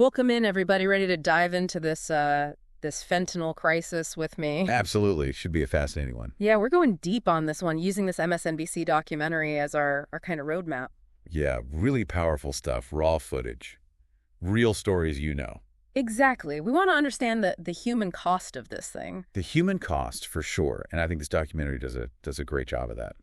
Welcome in, everybody. Ready to dive into this fentanyl crisis with me? Absolutely. Should be a fascinating one. Yeah, we're going deep on this one, using this MSNBC documentary as our kind of roadmap. Yeah, really powerful stuff. Raw footage. Real stories you know. Exactly. We want to understand the human cost of this thing. The human cost, for sure. And I think this documentary does a great job of that,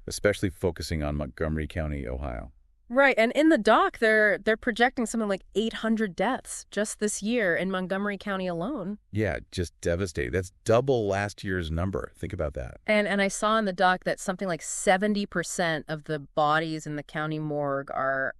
especially focusing on Montgomery County, Ohio. Right, and in the doc, they're projecting something like 800 deaths just this year in Montgomery County alone. Yeah, just devastating. That's double last year's number. Think about that. And I saw in the doc that something like 70% of the bodies in the county morgue are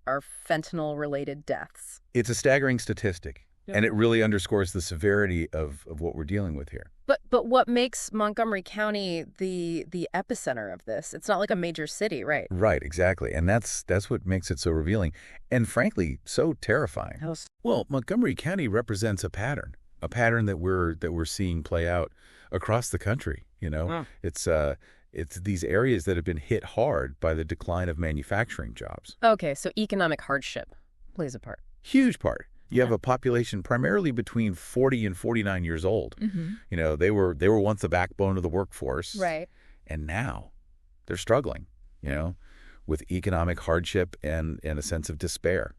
fentanyl-related deaths. It's a staggering statistic, Yeah. and it really underscores the severity of what we're dealing with here. But what makes Montgomery County the epicenter of this? It's not like a major city, right? Right, exactly. And that's what makes it so revealing and, frankly, so terrifying. Well, Montgomery County represents a pattern that we're seeing play out across the country, you know. Wow. It's these areas that have been hit hard by the decline of manufacturing jobs. Okay, so economic hardship plays a part. Huge part. You have Yeah. a population primarily between 40 and 49 years old. Mm-hmm. You know, they were once the backbone of the workforce. Right. And now they're struggling, you know, with economic hardship and a sense of despair.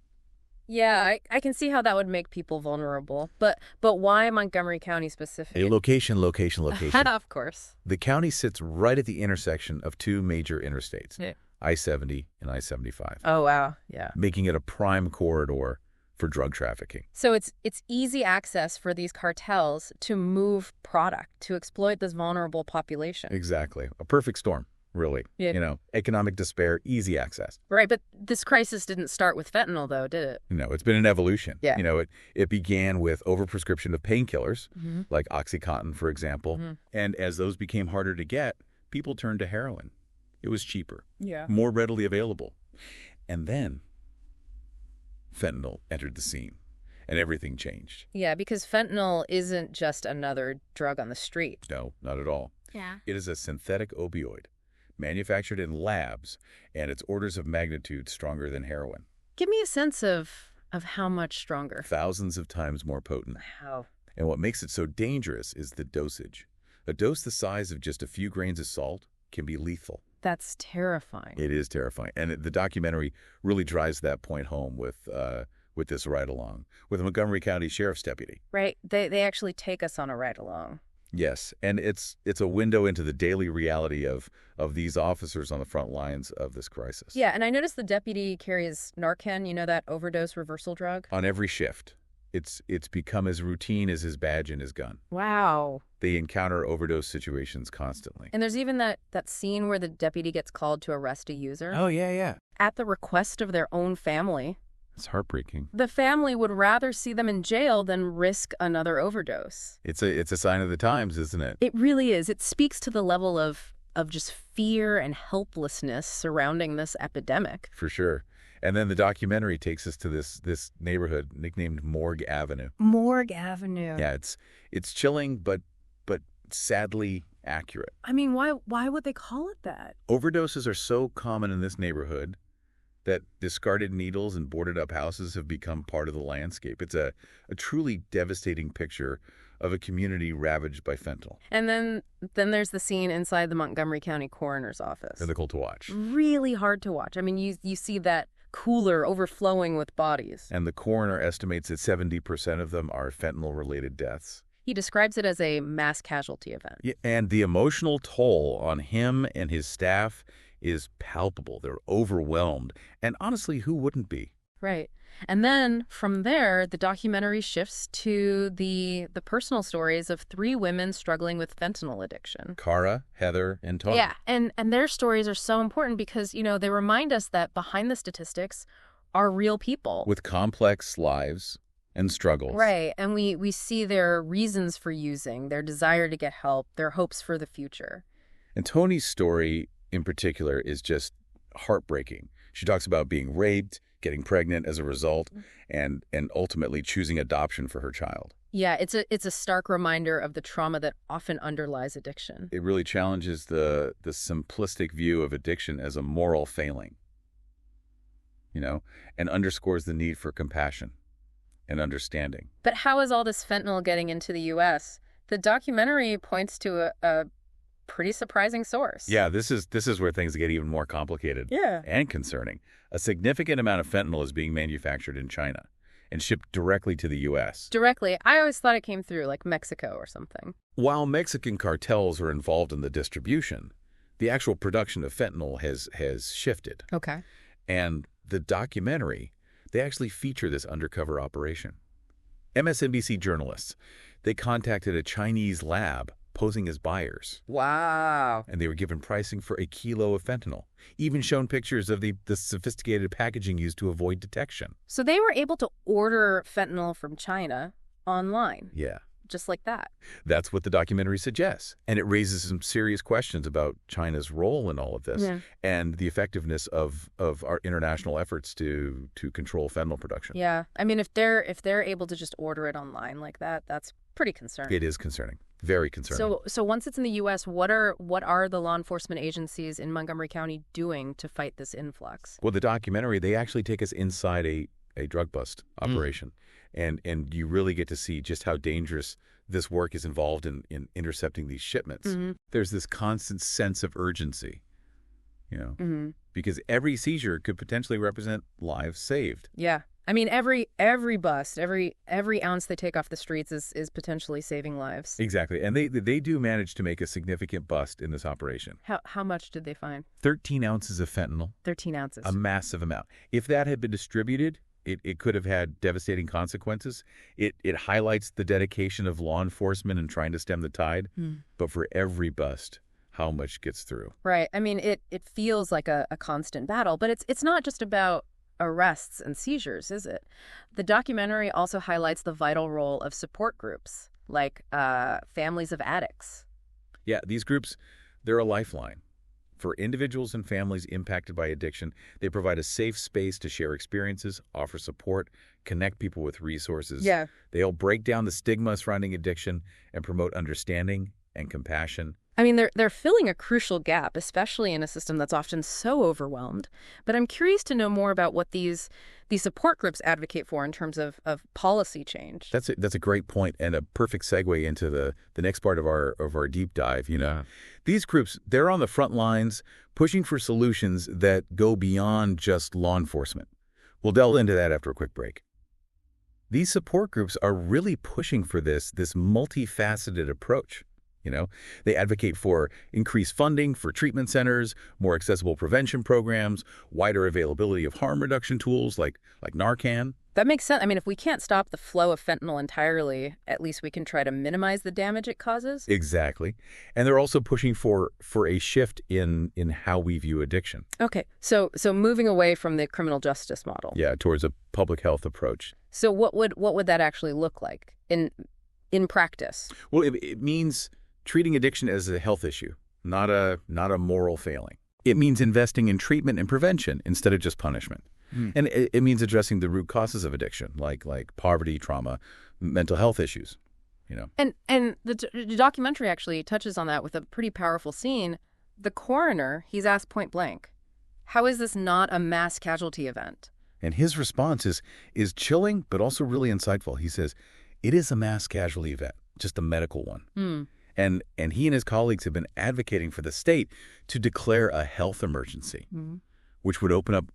Yeah, I can see how that would make people vulnerable. But why Montgomery County specifically? A location. Of course. The county sits right at the intersection of two major interstates, Yeah. I-70 and I-75, Oh, wow. Yeah. making it a prime corridor for drug trafficking. So it's easy access for these cartels to move product, to exploit this vulnerable population. Exactly. A perfect storm, really. Yeah. You know, economic despair, easy access. Right, but this crisis didn't start with fentanyl, though, did it? You know, it's been an evolution. Yeah. You know, it began with overprescription of painkillers, Mm-hmm. like OxyContin, for example. Mhm. And as those became harder to get, people turned to heroin. It was cheaper, Yeah. more readily available. And then fentanyl entered the scene, and everything changed. Yeah, because fentanyl isn't just another drug on the street. No, not at all. Yeah. It is a synthetic opioid, manufactured in labs, and it's orders of magnitude stronger than heroin. Give me a sense of how much stronger. Thousands of times more potent. How? And what makes it so dangerous is the dosage. A dose the size of just a few grains of salt can be lethal. That's terrifying. It is terrifying. And the documentary really drives that point home with this ride-along with a Montgomery County Sheriff's deputy. Right? They actually take us on a ride along. Yes, and it's a window into the daily reality of these officers on the front lines of this crisis. Yeah, and I noticed the deputy carries Narcan, you know, that overdose reversal drug? On every shift. It's become as routine as his badge and his gun. Wow. They encounter overdose situations constantly. And there's even that scene where the deputy gets called to arrest a user. Oh, yeah. At the request of their own family. It's heartbreaking. The family would rather see them in jail than risk another overdose. It's a sign of the times, isn't it? It really is. It speaks to the level of just fear and helplessness surrounding this epidemic. For sure. And then the documentary takes us to this neighborhood nicknamed Morgue Avenue. Morgue Avenue. Yeah, it's chilling but sadly accurate. I mean, why would they call it that? Overdoses are so common in this neighborhood that discarded needles and boarded up houses have become part of the landscape. It's a truly devastating picture of a community ravaged by fentanyl. And then there's the scene inside the Montgomery County coroner's office. Difficult to watch. Really hard to watch. I mean, you see that cooler overflowing with bodies. And the coroner estimates that 70% of them are fentanyl-related deaths. He describes it as a mass casualty event. Yeah, and the emotional toll on him and his staff is palpable. They're overwhelmed. And honestly, who wouldn't be? Right. And then from there, the documentary shifts to the personal stories of three women struggling with fentanyl addiction. Cara, Heather, and Tony. Yeah, and their stories are so important because, you know, they remind us that behind the statistics are real people. With complex lives and struggles. Right, and we see their reasons for using, their desire to get help, their hopes for the future. And Tony's story in particular is just heartbreaking. She talks about being raped, getting pregnant as a result, and ultimately choosing adoption for her child. Yeah, it's a stark reminder of the trauma that often underlies addiction. It really challenges the simplistic view of addiction as a moral failing, you know, and underscores the need for compassion and understanding. But how is all this fentanyl getting into the U.S.? The documentary points to a pretty surprising source. Yeah, this is where things get even more complicated and concerning. A significant amount of fentanyl is being manufactured in China and shipped directly to the U.S. Directly? I always thought it came through, like Mexico or something. While Mexican cartels are involved in the distribution, the actual production of fentanyl has shifted. Okay. And the documentary, they actually feature this undercover operation. MSNBC journalists, they contacted a Chinese lab posing as buyers. Wow. And they were given pricing for a kilo of fentanyl, even shown pictures of the sophisticated packaging used to avoid detection. So they were able to order fentanyl from China online. Yeah. Just like that. That's what the documentary suggests. And it raises some serious questions about China's role in all of this and the effectiveness of our international efforts to control fentanyl production. Yeah. I mean, if they're able to just order it online like that, that's pretty concerning. It is concerning. Very concerning. So once it's in the U.S., what are the law enforcement agencies in Montgomery County doing to fight this influx? Well, the documentary, they actually take us inside a drug bust operation. And you really get to see just how dangerous this work is involved in intercepting these shipments. There's this constant sense of urgency, because every seizure could potentially represent lives saved. Yeah. I mean, every bust, every ounce they take off the streets is potentially saving lives. Exactly. And they do manage to make a significant bust in this operation. How much did they find? 13 ounces of fentanyl. 13 ounces. A massive amount. If that had been distributed, it could have had devastating consequences. It highlights the dedication of law enforcement in trying to stem the tide. But for every bust, how much gets through? Right. I mean, it feels like a constant battle, but it's not just about arrests and seizures, is it? The documentary also highlights the vital role of support groups, like families of addicts. Yeah, these groups, they're a lifeline. For individuals and families impacted by addiction, they provide a safe space to share experiences, offer support, connect people with resources. Yeah. They'll break down the stigma surrounding addiction and promote understanding and compassion. I mean, they're filling a crucial gap, especially in a system that's often so overwhelmed. But I'm curious to know more about what these support groups advocate for in terms of policy change. That's a great point and a perfect segue into the next part of our deep dive. These groups, they're on the front lines pushing for solutions that go beyond just law enforcement. We'll delve into that after a quick break. These support groups are really pushing for this multifaceted approach. They advocate for increased funding for treatment centers, more accessible prevention programs, wider availability of harm reduction tools like Narcan. That makes sense. I mean, if we can't stop the flow of fentanyl entirely, at least we can try to minimize the damage it causes. Exactly. And they're also pushing for a shift in how we view addiction. Okay. So moving away from the criminal justice model. Yeah, towards a public health approach. So what would that actually look like in practice? Well, it means treating addiction as a health issue, not a moral failing. It means investing in treatment and prevention instead of just punishment. And it means addressing the root causes of addiction, like poverty, trauma, mental health issues. And the documentary actually touches on that with a pretty powerful scene. The coroner, he's asked point blank, how is this not a mass casualty event? And his response is chilling, but also really insightful. He says, it is a mass casualty event, just a medical one. And he and his colleagues have been advocating for the state to declare a health emergency, which would open up,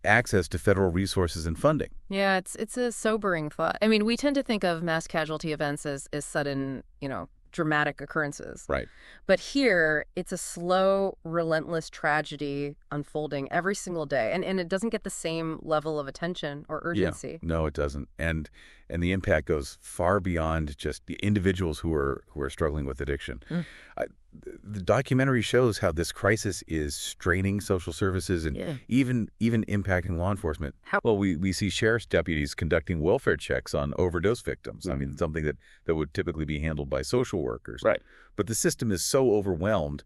access to federal resources and funding. Yeah, it's a sobering thought. I mean, we tend to think of mass casualty events as sudden, dramatic occurrences. Right. But here, it's a slow, relentless tragedy unfolding every single day. And it doesn't get the same level of attention or urgency. Yeah, no, it doesn't. And the impact goes far beyond just the individuals who are struggling with addiction. The documentary shows how this crisis is straining social services and even impacting law enforcement. Well, we see sheriff's deputies conducting welfare checks on overdose victims. I mean, something that would typically be handled by social workers. Right. But the system is so overwhelmed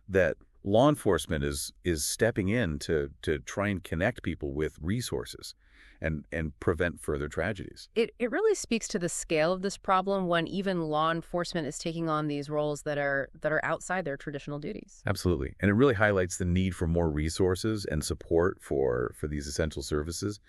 that law enforcement is stepping in to try and connect people with resources and prevent further tragedies. It really speaks to the scale of this problem when even law enforcement is taking on these roles that are outside their traditional duties. Absolutely. And it really highlights the need for more resources and support for these essential services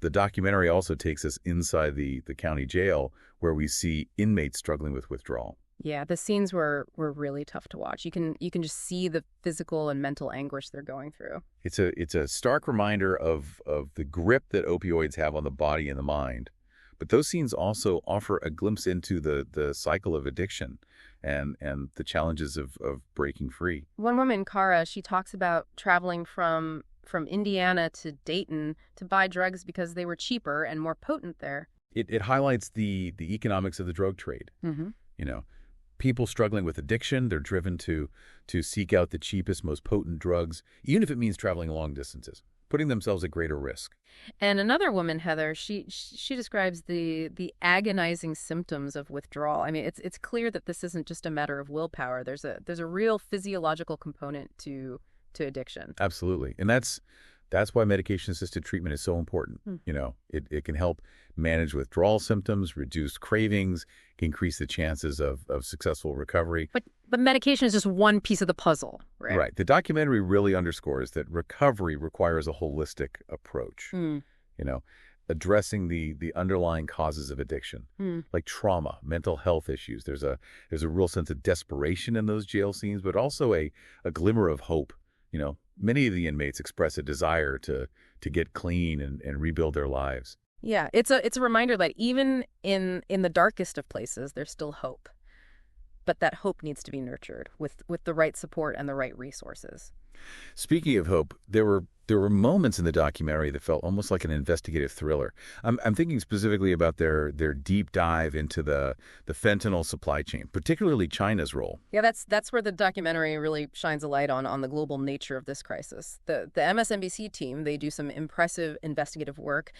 The documentary also takes us inside the county jail where we see inmates struggling with withdrawal. Yeah, the scenes were really tough to watch. You can just see the physical and mental anguish they're going through. It's a stark reminder of the grip that opioids have on the body and the mind. But those scenes also offer a glimpse into the cycle of addiction and the challenges of breaking free. One woman, Cara, she talks about traveling from Indiana to Dayton to buy drugs because they were cheaper and more potent there. It highlights the economics of the drug trade. Mm-hmm. You know, people struggling with addiction, they're driven to seek out the cheapest, most potent drugs, even if it means traveling long distances, putting themselves at greater risk. And another woman, Heather, she describes the agonizing symptoms of withdrawal. I mean, it's clear that this isn't just a matter of willpower. There's a real physiological component to addiction. Absolutely. And that's why medication-assisted treatment is so important. You know, it can help manage withdrawal symptoms, reduce cravings, increase the chances of successful recovery. But medication is just one piece of the puzzle, right? Right. The documentary really underscores that recovery requires a holistic approach. You know, addressing the underlying causes of addiction, like trauma, mental health issues. There's a real sense of desperation in those jail scenes, but also a glimmer of hope. You know, many of the inmates express a desire to get clean and rebuild their lives. Yeah, it's a reminder that even in the darkest of places, there's still hope. But that hope needs to be nurtured with the right support and the right resources. Speaking of hope, there were moments in the documentary that felt almost like an investigative thriller. I'm thinking specifically about their deep dive into the fentanyl supply chain, particularly China's role. Yeah, that's where the documentary really shines a light on the global nature of this crisis. The MSNBC team, they do some impressive investigative work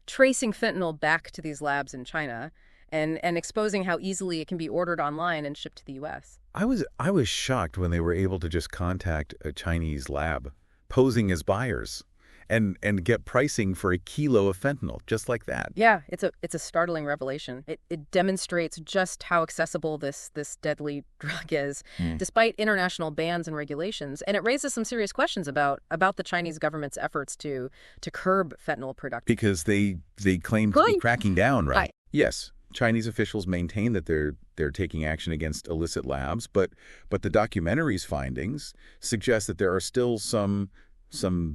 tracing fentanyl back to these labs in China and exposing how easily it can be ordered online and shipped to the U.S. I was shocked when they were able to just contact a Chinese lab posing as buyers and get pricing for a kilo of fentanyl, just like that. Yeah, it's a startling revelation. It demonstrates just how accessible this deadly drug is, despite international bans and regulations. And it raises some serious questions about the Chinese government's efforts to curb fentanyl production. Because they claim to be cracking down, right? Yes. Chinese officials maintain that they're taking action against illicit labs, but the documentary's findings suggest that there are still some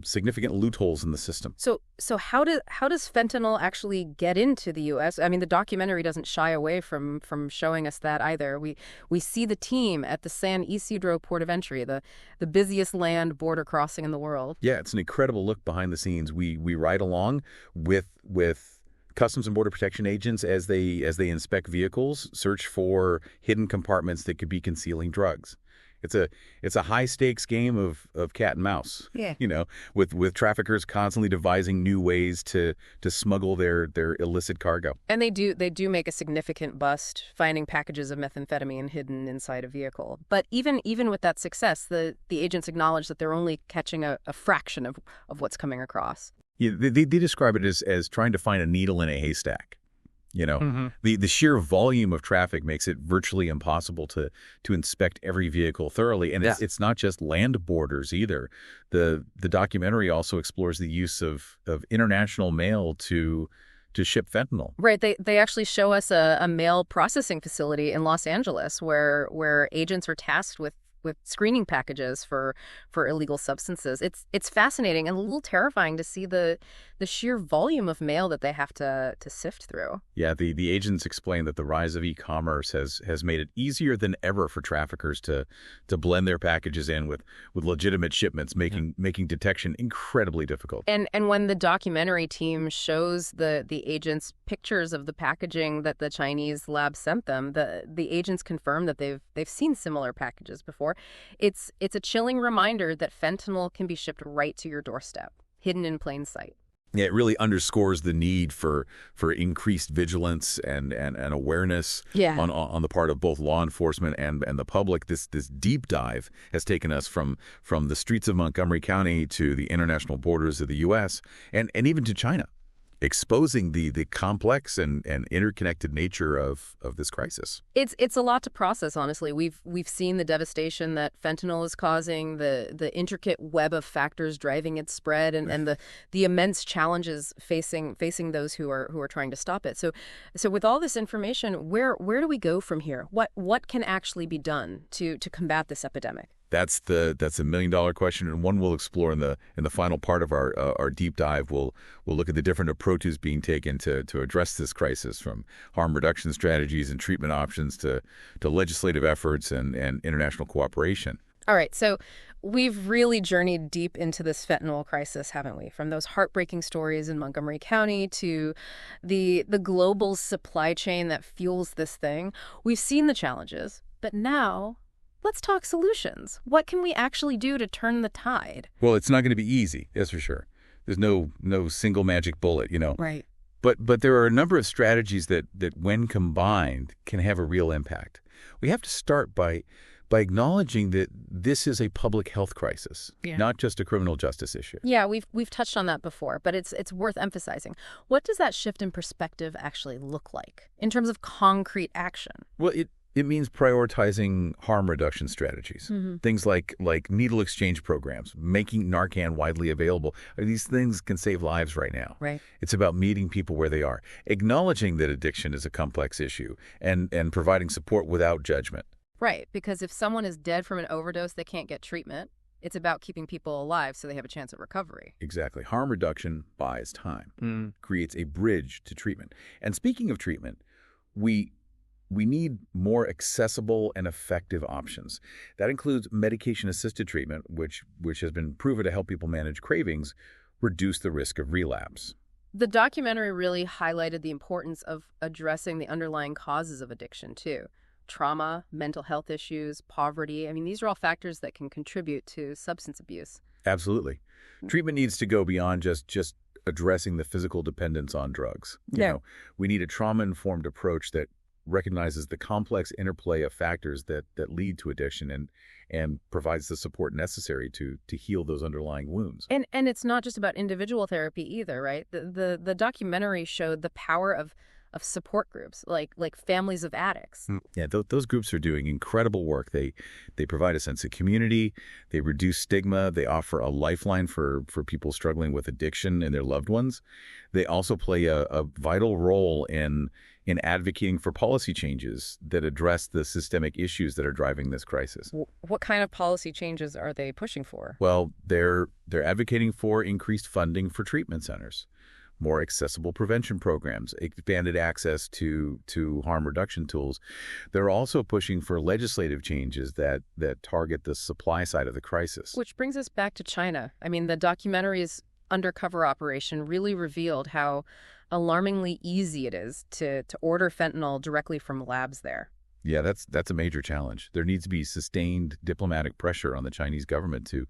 significant loopholes in the system. So how does fentanyl actually get into the U.S.? I mean, the documentary doesn't shy away from showing us that either. We see the team at the San Isidro port of entry, the busiest land border crossing in the world. Yeah, it's an incredible look behind the scenes. We ride along with Customs and Border Protection agents as they inspect vehicles, search for hidden compartments that could be concealing drugs. It's a high stakes game of cat and mouse. Yeah. You know, with traffickers constantly devising new ways to smuggle their illicit cargo. And they do make a significant bust, finding packages of methamphetamine hidden inside a vehicle. But even with that success, the agents acknowledge that they're only catching a fraction of what's coming across. Yeah, they describe it as trying to find a needle in a haystack. You know, the sheer volume of traffic makes it virtually impossible to inspect every vehicle thoroughly. And it's not just land borders either. The documentary also explores the use of international mail to ship fentanyl. Right. They actually show us a mail processing facility in Los Angeles where agents are tasked with screening packages for illegal substances. It's fascinating and a little terrifying to see the sheer volume of mail that they have to sift through. Yeah, the agents explain that the rise of e-commerce has made it easier than ever for traffickers to blend their packages in with legitimate shipments, making detection incredibly difficult. And when the documentary team shows the agents pictures of the packaging that the Chinese lab sent them, the agents confirm that they've seen similar packages before. It's a chilling reminder that fentanyl can be shipped right to your doorstep, hidden in plain sight. Yeah, it really underscores the need for increased vigilance and awareness on the part of both law enforcement and the public. This deep dive has taken us from the streets of Montgomery County to the international borders of the U.S. and even to China. exposing the complex and interconnected nature of this crisis. It's a lot to process, honestly. We've seen the devastation that fentanyl is causing, the intricate web of factors driving its spread, and the immense challenges facing those who are trying to stop it. So with all this information, where do we go from here? What can actually be done to combat this epidemic? That's a million-dollar question, and one we'll explore in the final part of our deep dive. We'll look at the different approaches being taken to address this crisis, from harm reduction strategies and treatment options to legislative efforts and international cooperation. All right, so we've really journeyed deep into this fentanyl crisis, haven't we? From those heartbreaking stories in Montgomery County to the global supply chain that fuels this thing. We've seen the challenges, but now let's talk solutions. What can we actually do to turn the tide? Well, it's not going to be easy, that's for sure. There's no single magic bullet, Right. But there are a number of strategies that when combined, can have a real impact. We have to start by acknowledging that this is a public health crisis, not just a criminal justice issue. Yeah, we've touched on that before, but it's worth emphasizing. What does that shift in perspective actually look like in terms of concrete action? Well, it means prioritizing harm reduction strategies. Mm-hmm. Things like needle exchange programs, making Narcan widely available. These things can save lives right now. Right. It's about meeting people where they are, acknowledging that addiction is a complex issue, and providing support without judgment. Right, because if someone is dead from an overdose, they can't get treatment. It's about keeping people alive so they have a chance at recovery. Exactly. Harm reduction buys time, creates a bridge to treatment. And speaking of treatment, we need more accessible and effective options. That includes medication-assisted treatment, which has been proven to help people manage cravings, reduce the risk of relapse. The documentary really highlighted the importance of addressing the underlying causes of addiction, too. Trauma, mental health issues, poverty. I mean, these are all factors that can contribute to substance abuse. Absolutely. Treatment needs to go beyond just addressing the physical dependence on drugs. You know, we need a trauma-informed approach that recognizes the complex interplay of factors that lead to addiction and provides the support necessary to heal those underlying wounds. And it's not just about individual therapy either, right? The documentary showed the power of support groups, like families of addicts. Yeah, those groups are doing incredible work. They provide a sense of community, they reduce stigma, they offer a lifeline for people struggling with addiction and their loved ones. They also play a vital role in advocating for policy changes that address the systemic issues that are driving this crisis. What kind of policy changes are they pushing for? Well, they're advocating for increased funding for treatment centers, more accessible prevention programs, expanded access to harm reduction tools. They're also pushing for legislative changes that target the supply side of the crisis. Which brings us back to China. I mean, the documentary's undercover operation really revealed how alarmingly easy it is to order fentanyl directly from labs there. Yeah, that's a major challenge. There needs to be sustained diplomatic pressure on the Chinese government to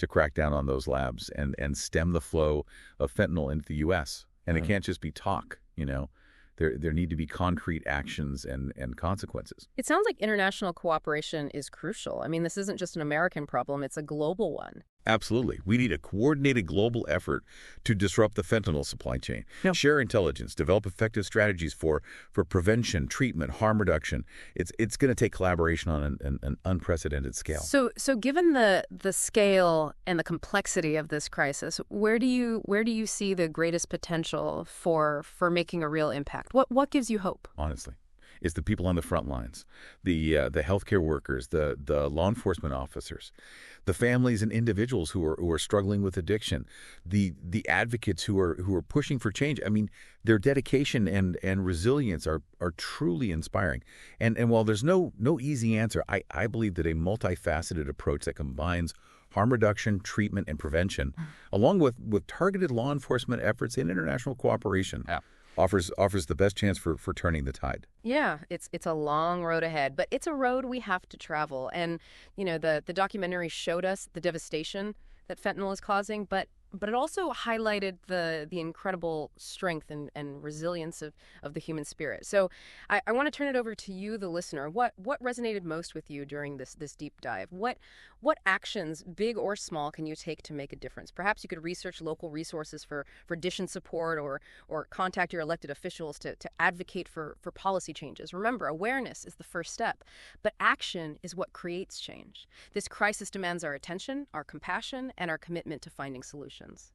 crack down on those labs and stem the flow of fentanyl into the U.S. And it can't just be talk, There need to be concrete actions and consequences. It sounds like international cooperation is crucial. I mean, this isn't just an American problem, it's a global one. Absolutely. We need a coordinated global effort to disrupt the fentanyl supply chain. Share intelligence, develop effective strategies for prevention, treatment, harm reduction. It's going to take collaboration on an unprecedented scale. So given the scale and the complexity of this crisis, where do you see the greatest potential for making a real impact? What gives you hope? Honestly, it's the people on the front lines, the healthcare workers, the law enforcement officers, the families and individuals who are struggling with addiction, the advocates who are pushing for change. I mean, their dedication and resilience are truly inspiring. And while there's no easy answer, I believe that a multifaceted approach that combines harm reduction, treatment, and prevention, along with targeted law enforcement efforts and international cooperation, offers the best chance for turning the tide. Yeah, it's a long road ahead, but it's a road we have to travel. And, the documentary showed us the devastation that fentanyl is causing, but but it also highlighted the incredible strength and resilience of the human spirit. So I want to turn it over to you, the listener. What resonated most with you during this deep dive? What actions, big or small, can you take to make a difference? Perhaps you could research local resources for addiction support, or contact your elected officials to advocate for policy changes. Remember, awareness is the first step, but action is what creates change. This crisis demands our attention, our compassion, and our commitment to finding solutions.